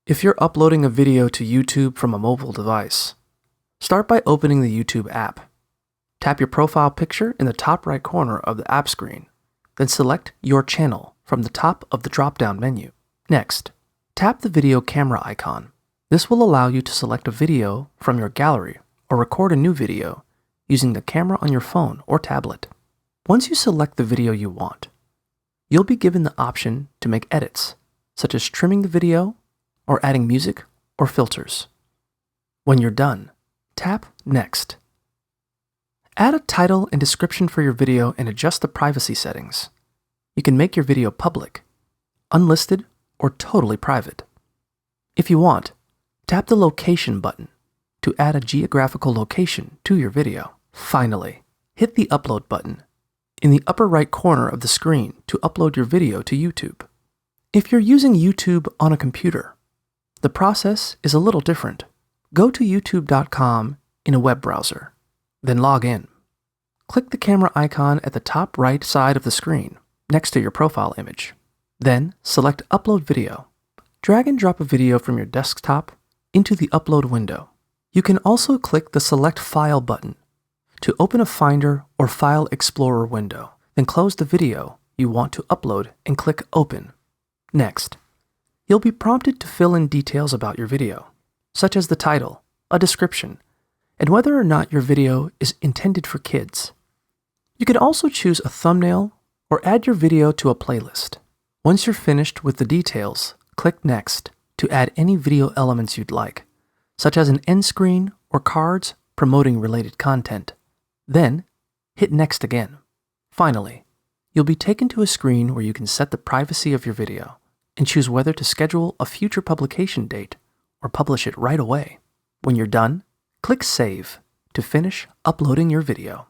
If you're uploading a video to YouTube from a mobile device, start by opening the YouTube app. Tap your profile picture in the top right corner of the app screen, then select Your Channel from the top of the drop-down menu. Next, tap the video camera icon. This will allow you to select a video from your gallery or record a new video using the camera on your phone or tablet. Once you select the video you want, you'll be given the option to make edits, such as trimming the video or adding music or filters. When you're done, tap Next. Add a title and description for your video and adjust the privacy settings. You can make your video public, unlisted, or totally private. If you want, tap the Location button to add a geographical location to your video. Finally, hit the Upload button in the upper right corner of the screen to upload your video to YouTube. If you're using YouTube on a computer, the process is a little different. Go to youtube.com in a web browser, then log in. Click the camera icon at the top right side of the screen, next to your profile image. Then select Upload Video. Drag and drop a video from your desktop into the Upload window. You can also click the Select File button to open a Finder or File Explorer window, then close the video you want to upload and click Open. Next, you'll be prompted to fill in details about your video, such as the title, a description, and whether or not your video is intended for kids. You can also choose a thumbnail or add your video to a playlist. Once you're finished with the details, click Next to add any video elements you'd like, such as an end screen or cards promoting related content. Then, hit Next again. Finally, you'll be taken to a screen where you can set the privacy of your video and choose whether to schedule a future publication date or publish it right away. When you're done, click Save to finish uploading your video.